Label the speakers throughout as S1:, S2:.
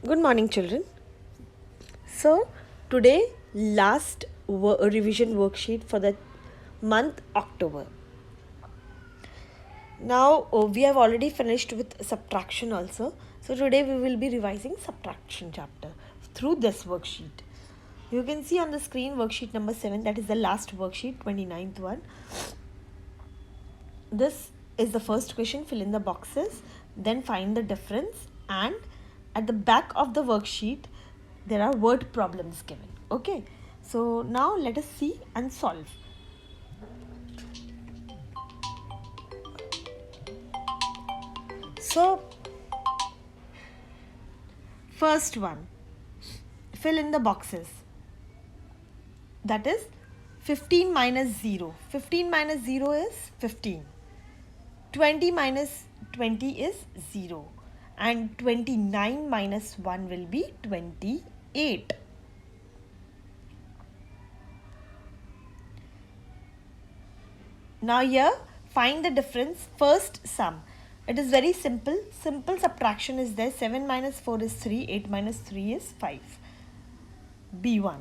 S1: Good morning, children. So, today, last revision worksheet for the month October. Now, we have already finished with subtraction also. So, today we will be revising subtraction chapter through this worksheet. You can see on the screen worksheet number 7, that is the last worksheet, 29th one. This is the first question, fill in the boxes, then find the difference, and at the back of the worksheet there are word problems given. Okay, so now let us see and solve. So first one, fill in the boxes, that is 15 minus 0. 15 minus 0 is 15. 20 minus 20 is 0, and 29 minus 1 will be 28. Now here find the difference, first sum. It is very simple. Simple subtraction is there. 7 minus 4 is 3, 8 minus 3 is 5. B1.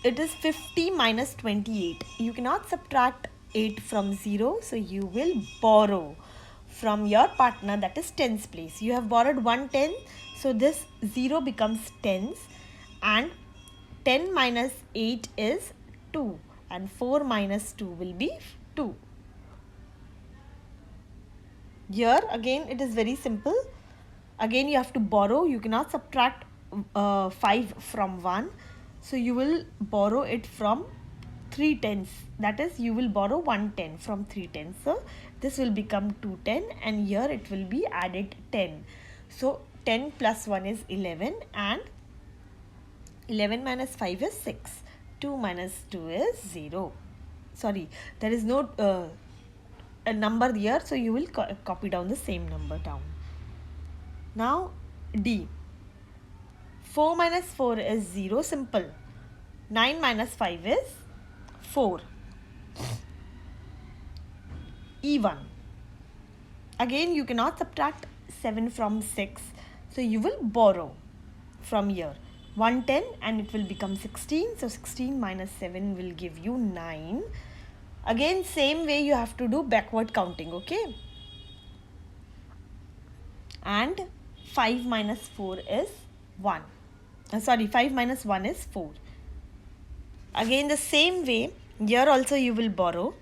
S1: It is 50 minus 28. You cannot subtract 8 from 0, so you will borrow from your partner, that is tens place. You have borrowed 1 10, so this 0 becomes tens, and 10 minus 8 is 2, and 4 minus 2 will be 2. Here again it is very simple. Again you have to borrow. You cannot subtract 5 from 1. So you will borrow it from 3 tens. That is, you will borrow 1 10 from 3 tens. So this will become 2 10, and here it will be added 10. So 10 plus 1 is 11, and 11 minus 5 is 6. 2 minus 2 is 0. Sorry, there is no a number here, so you will copy down the same number down. Now D. 4 minus 4 is 0, simple. 9 minus 5 is 4. E1. Again you cannot subtract 7 from 6, so you will borrow from here. 1 10, and it will become 16, so 16 minus 7 will give you 9. Again same way you have to do backward counting, okay? And 5 minus 4 is 1. 5 minus 1 is 4. Again the same way, here also you will borrow.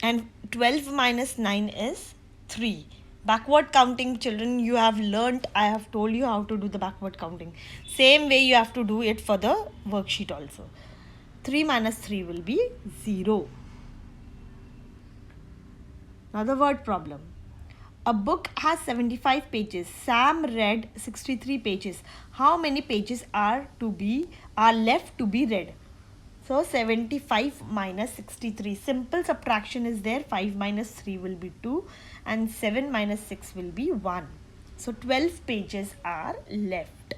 S1: And 12 minus 9 is 3. Backward counting, children, you have learnt. I have told you how to do the backward counting. Same way you have to do it for the worksheet also. 3 minus 3 will be 0. Now the word problem. A book has 75 pages. Sam read 63 pages. How many pages are left to be read? So 75 minus 63. Simple subtraction is there. 5 minus 3 will be 2, and 7 minus 6 will be 1. So 12 pages are left.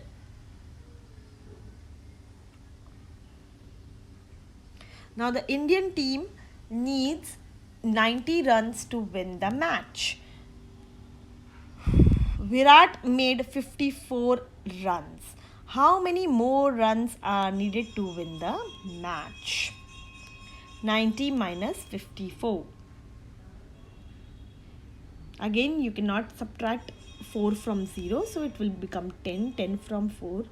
S1: Now the Indian team needs 90 runs to win the match. Virat made 54 runs. How many more runs are needed to win the match? 90 minus 54. Again you cannot subtract 4 from 0, so it will become 10. 10 from 4.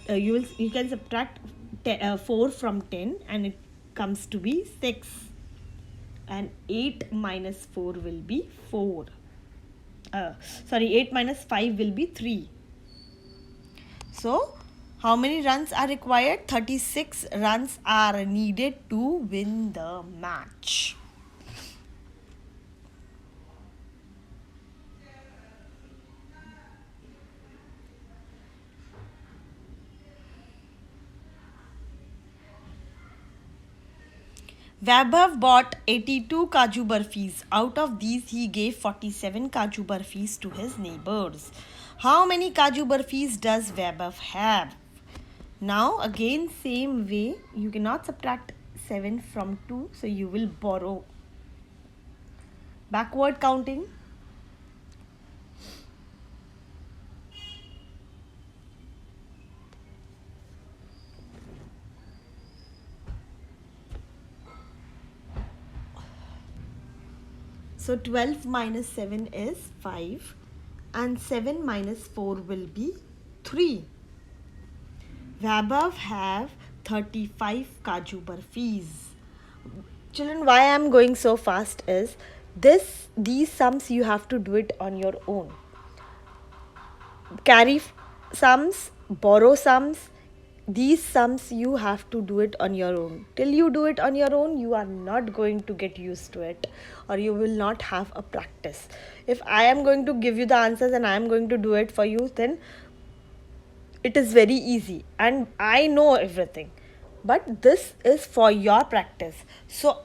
S1: You can subtract 4 from 10, and it comes to be 6. And 8 minus 4 will be 4. 8 minus 5 will be 3. So, how many runs are required? 36 runs are needed to win the match. Vaibhav bought 82 Kaju Barfis. Out of these, he gave 47 Kaju Barfis to his neighbors. How many Kaju Barfis does Vaibhav have? Now again same way, you cannot subtract 7 from 2, so you will borrow Backward counting. So 12 minus 7 is 5 and 7 minus 4 will be 3. Vaibhav have 35 Kaju Barfis. Children, why I am going so fast is these sums you have to do it on your own. Carry sums, borrow sums. These sums you have to do it on your own. Till you do it on your own, you are not going to get used to it, or you will not have a practice. If I am going to give you the answers and I am going to do it for you, then it is very easy and I know everything. But this is for your practice. So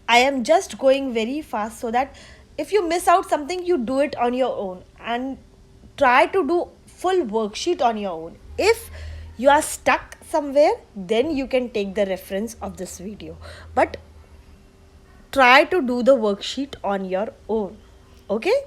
S1: I am just going very fast so that if you miss out something, you do it on your own and try to do full worksheet on your own. If you are stuck somewhere, then you can take the reference of this video. But try to do the worksheet on your own. Okay?